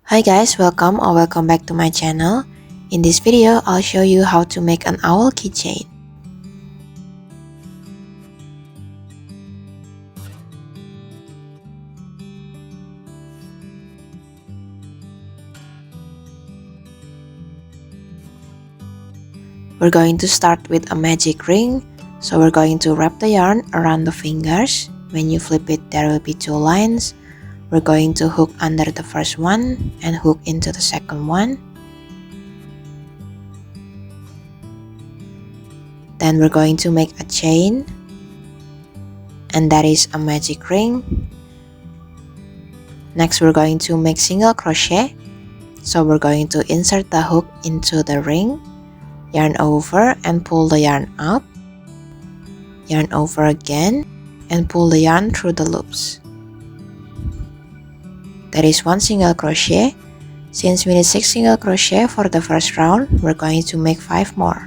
Hi guys, welcome back to my channel. In this video, I'll show you how to make an owl keychain. We're going to start with a magic ring. So we're going to wrap the yarn around the fingers. When you flip it, there will be two lines. We're going to hook under the first one and hook into the second one. Then we're going to make a chain, and that is a magic ring. Next, we're going to make single crochet. So we're going to insert the hook into the ring, yarn over and pull the yarn out, yarn over again and pull the yarn through the loops. That is one single crochet. Since we need 6 single crochet for the first round, we're going to make 5 more.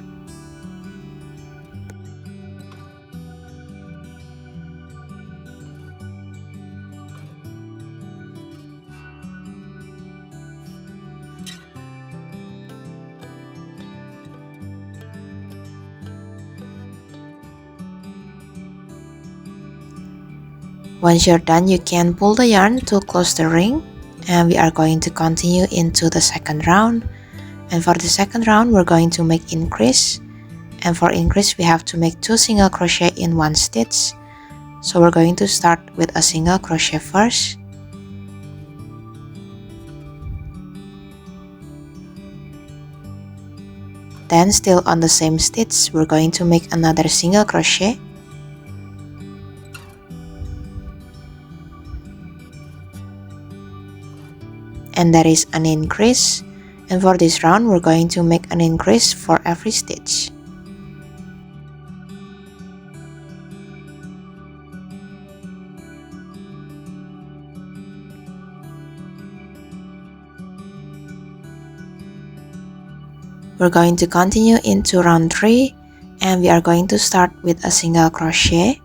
Once you're done, you can pull the yarn to close the ring, and we are going to continue into the second round. And for the second round, we're going to make increase, and for increase we have to make 2 single crochet in one stitch. So we're going to start with a single crochet first, then still on the same stitch we're going to make another single crochet, and that is an increase. And for this round, we're going to make an increase for every stitch. We're going to continue into round 3, and we are going to start with a single crochet.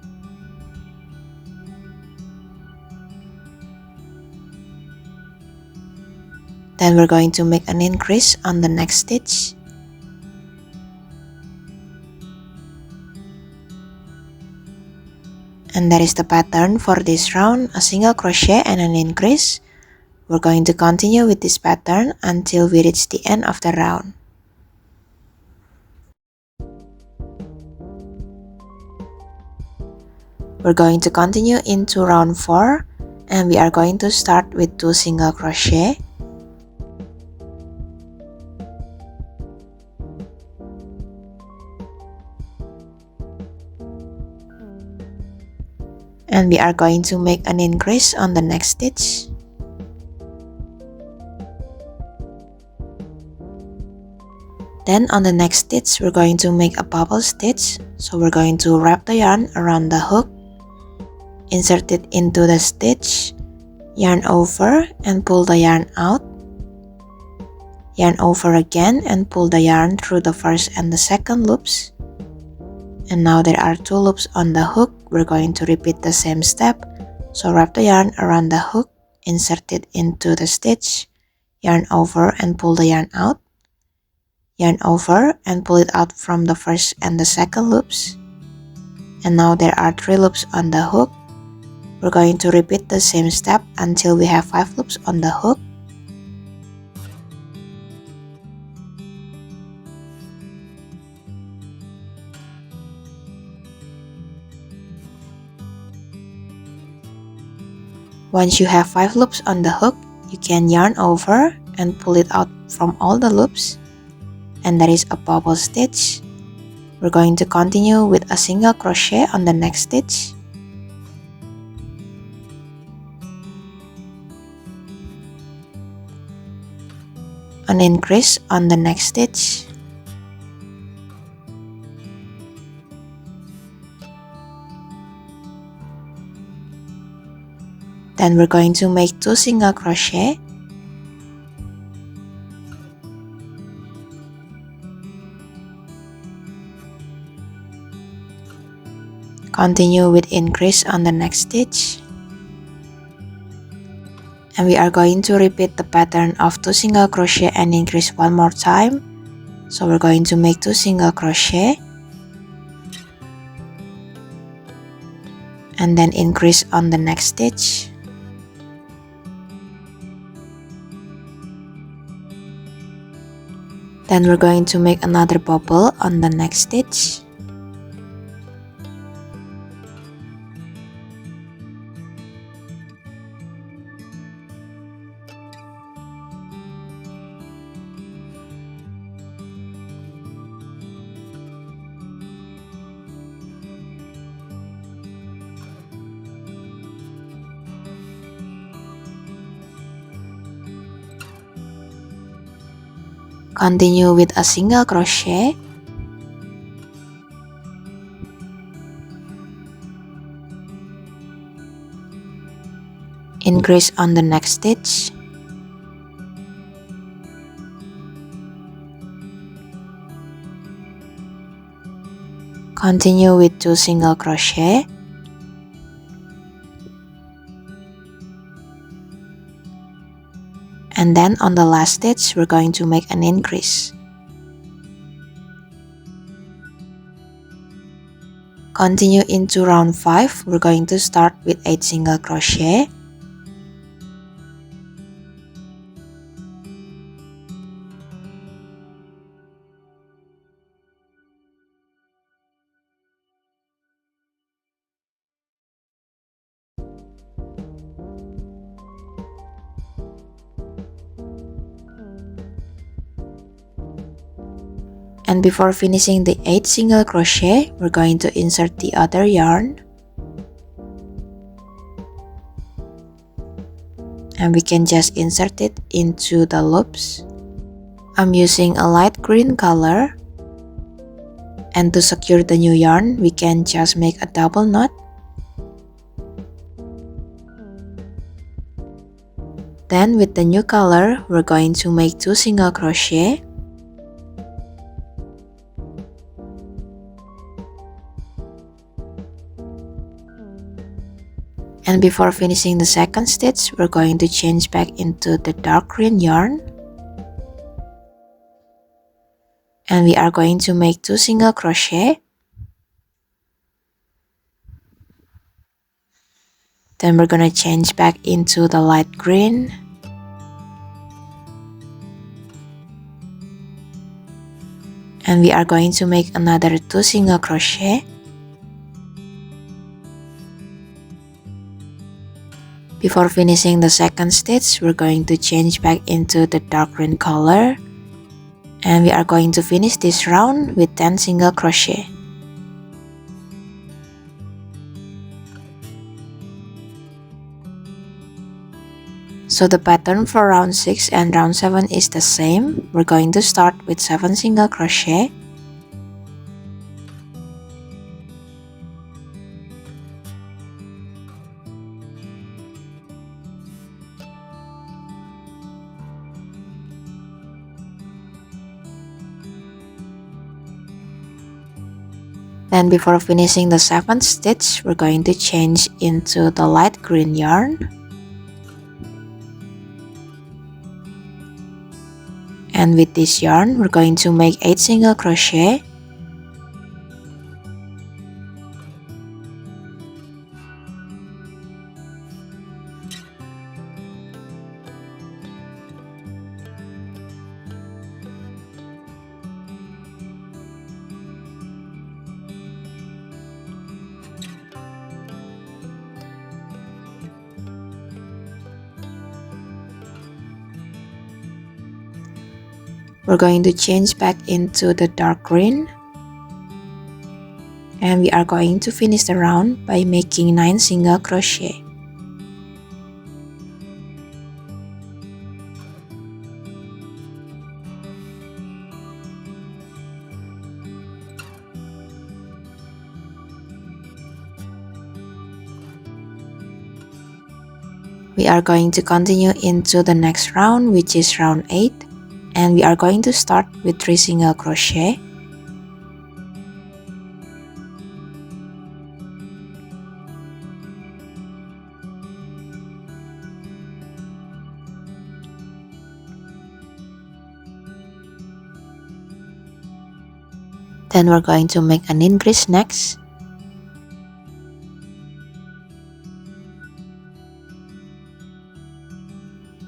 Then we're going to make an increase on the next stitch. And that is the pattern for this round, a single crochet and an increase. We're going to continue with this pattern until we reach the end of the round. We're going to continue into round 4, and we are going to start with 2 single crochet. And we are going to make an increase on the next stitch. Then on the next stitch, we're going to make a bubble stitch. So we're going to wrap the yarn around the hook, insert it into the stitch, yarn over and pull the yarn out, yarn over again and pull the yarn through the first and the second loops. And now there are 2 loops on the hook. We're going to repeat the same step. So wrap the yarn around the hook, insert it into the stitch, yarn over and pull the yarn out, yarn over and pull it out from the first and the second loops. And now there are 3 loops on the hook. We're going to repeat the same step until we have 5 loops on the hook. Once you have 5 loops on the hook, you can yarn over and pull it out from all the loops, and that is a bubble stitch. We're going to continue with a single crochet on the next stitch. An increase on the next stitch. Then we're going to make 2 single crochet. Continue with increase on the next stitch. And we are going to repeat the pattern of 2 single crochet and increase one more time. So we're going to make 2 single crochet and then increase on the next stitch. Then we're going to make another bubble on the next stitch. Continue with a single crochet. Increase on the next stitch. Continue with 2 single crochet. And then on the last stitch, we're going to make an increase. Continue into round 5. We're going to start with 8 single crochet. And before finishing the 8 single crochet, we're going to insert the other yarn. And we can just insert it into the loops. I'm using a light green color. And to secure the new yarn, we can just make a double knot. Then with the new color, we're going to make 2 single crochet. And before finishing the second stitch, we're going to change back into the dark green yarn. And we are going to make 2 single crochet. Then we're going to change back into the light green. And we are going to make another 2 single crochet. Before finishing the second stitch, we're going to change back into the dark green color. And we are going to finish this round with 10 single crochet. So the pattern for round 6 and round 7 is the same. We're going to start with 7 single crochet. Then before finishing the 7th stitch, we're going to change into the light green yarn. And with this yarn, we're going to make 8 single crochet. We're going to change back into the dark green. And we are going to finish the round by making 9 single crochet. We are going to continue into the next round, which is round 8. And we are going to start with 3 single crochet. Then we're going to make an increase next.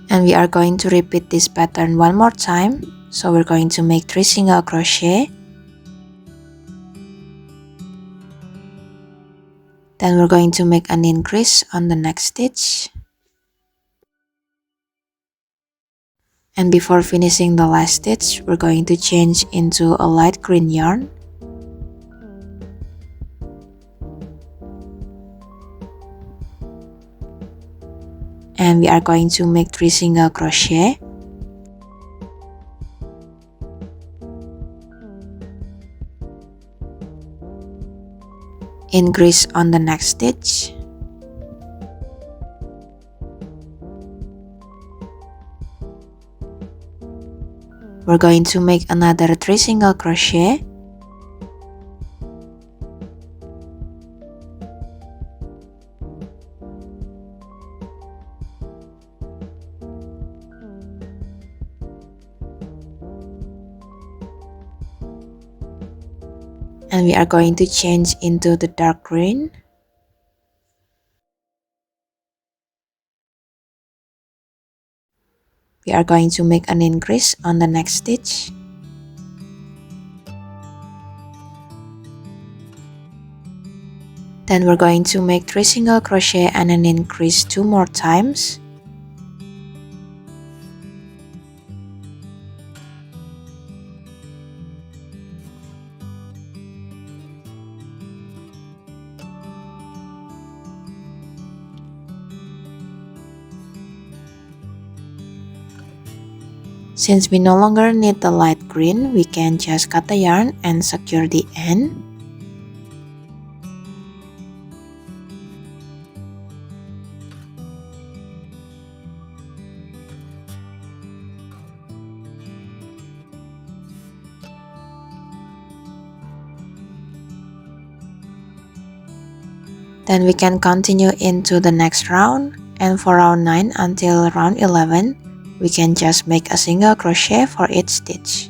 And we are going to repeat this pattern one more time. So we're going to make 3 single crochet. Then we're going to make an increase on the next stitch. And before finishing the last stitch, we're going to change into a light green yarn. And we are going to make 3 single crochet. Increase on the next stitch. We're going to make another 3 single crochet. And we are going to change into the dark green. We are going to make an increase on the next stitch. Then we're going to make 3 single crochet and an increase 2 more times. Since we no longer need the light green, we can just cut the yarn and secure the end. Then we can continue into the next round, and for round 9 until round 11, we can just make a single crochet for each stitch.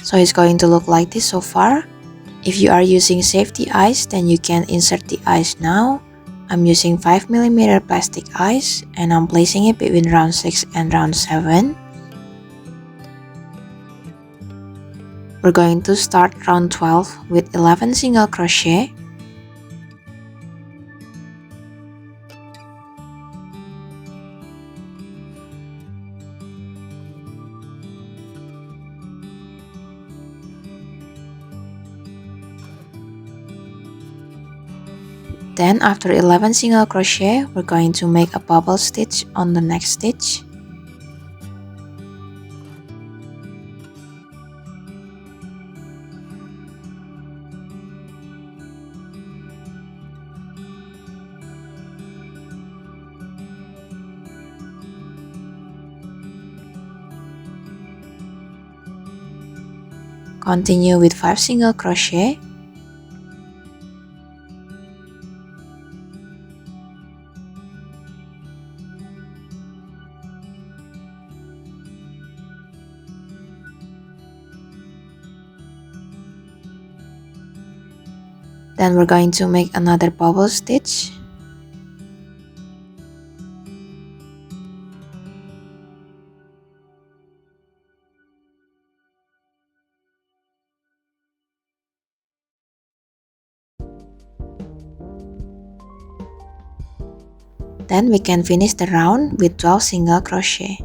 So it's going to look like this so far. If you are using safety eyes, then you can insert the eyes now. I'm using 5mm plastic eyes and I'm placing it between round 6 and round 7. We're going to start round 12 with 11 single crochet. Then after 11 single crochet, we're going to make a bubble stitch on the next stitch. Continue with 5 single crochet. Then we're going to make another bubble stitch. Then we can finish the round with 12 single crochet.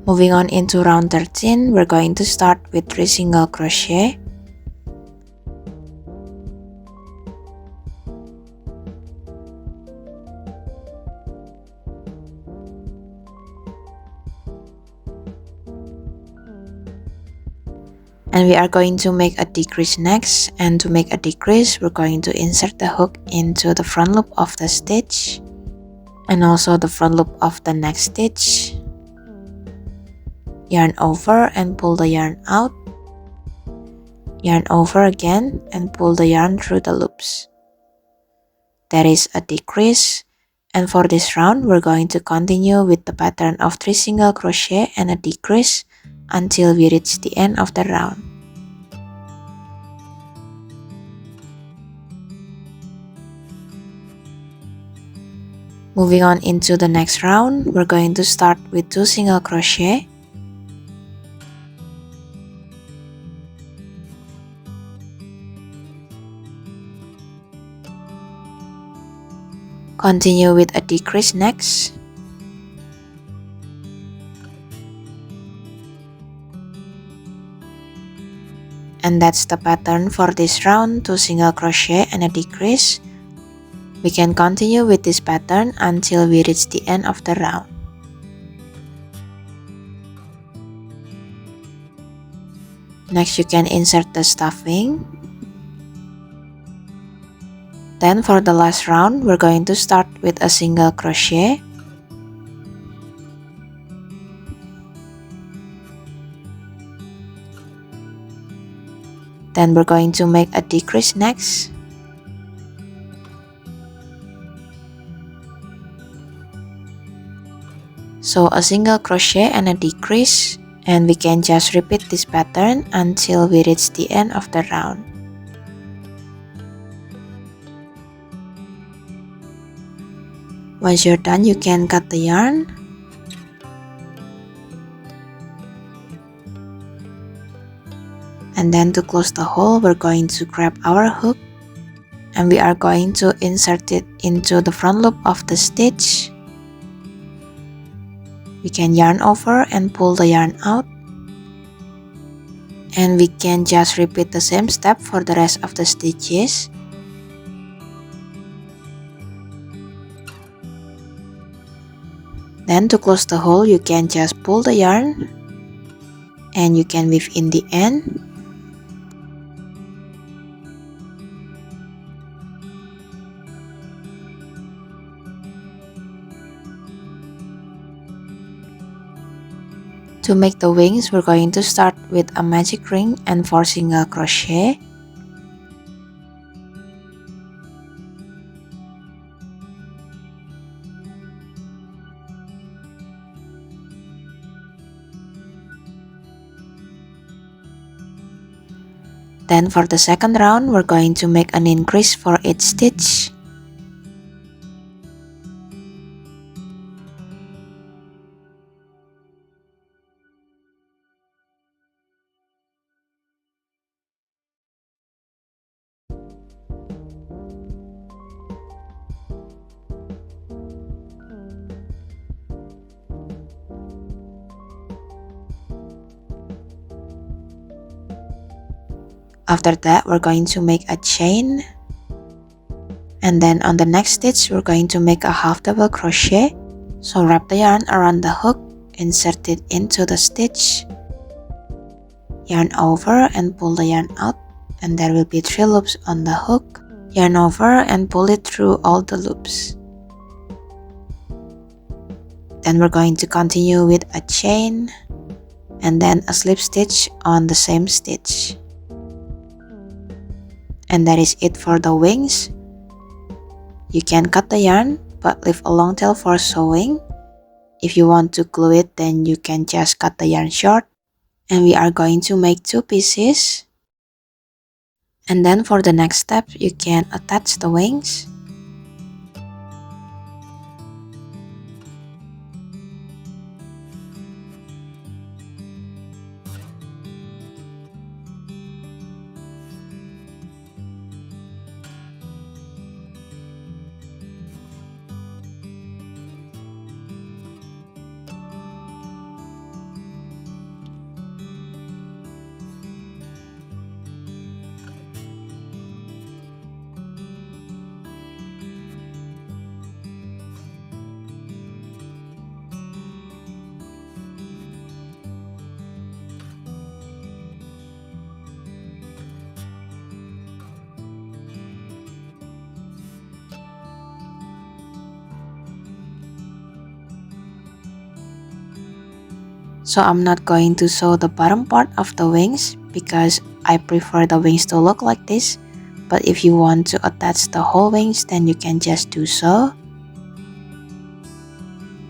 Moving on into round 13, we're going to start with 3 single crochet. And we are going to make a decrease next, and to make a decrease, we're going to insert the hook into the front loop of the stitch and also the front loop of the next stitch. yarn over and pull the yarn out, yarn over again and pull the yarn through the loops. That is a decrease, and for this round we're going to continue with the pattern of 3 single crochet and a decrease until we reach the end of the round. Moving on into the next round, we're going to start with 2 single crochet. Continue with a decrease next. And that's the pattern for this round, 2 single crochet and a decrease. We can continue with this pattern until we reach the end of the round. Next, you can insert the stuffing. Then for the last round, we're going to start with a single crochet. Then we're going to make a decrease next. So a single crochet and a decrease, and we can just repeat this pattern until we reach the end of the round. Once you're done, you can cut the yarn. And then to close the hole, we're going to grab our hook and we are going to insert it into the front loop of the stitch. We can yarn over and pull the yarn out. And we can just repeat the same step for the rest of the stitches. Then to close the hole, you can just pull the yarn and you can weave in the end. To make the wings, we're going to start with a magic ring and 4 single crochet. Then for the second round, we're going to make an increase for each stitch. After that, we're going to make a chain. And then on the next stitch, we're going to make a half double crochet. So wrap the yarn around the hook, insert it into the stitch, yarn over and pull the yarn out, and there will be 3 loops on the hook. Yarn over and pull it through all the loops. Then we're going to continue with a chain and then a slip stitch on the same stitch. And that is it for the wings. You can cut the yarn but leave a long tail for sewing. If you want to glue it, then you can just cut the yarn short. And we are going to make 2 pieces. And then for the next step, you can attach the wings. So I'm not going to sew the bottom part of the wings because I prefer the wings to look like this. But if you want to attach the whole wings, then you can just do so.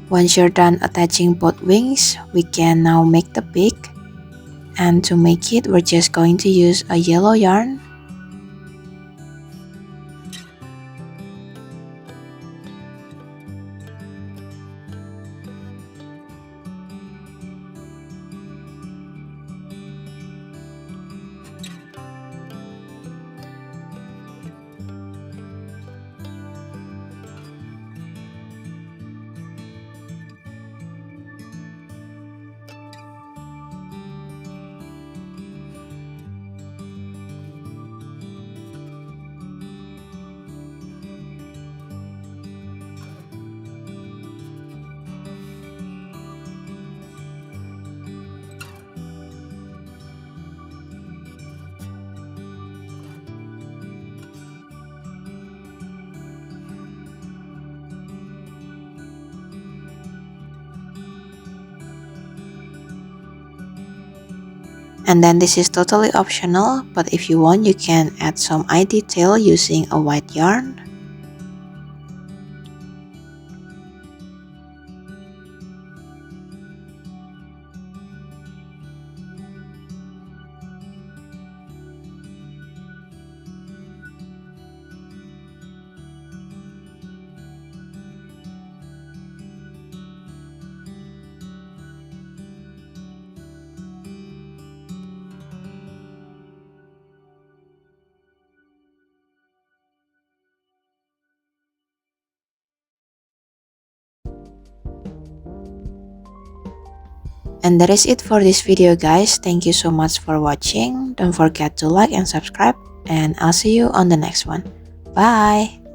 Once you're done attaching both wings, we can now make the beak. And to make it, we're just going to use a yellow yarn. And then this is totally optional, but if you want, you can add some eye detail using a white yarn. And that is it for this video, guys. Thank you so much for watching. Don't forget to like and subscribe, and I'll see you on the next one. Bye!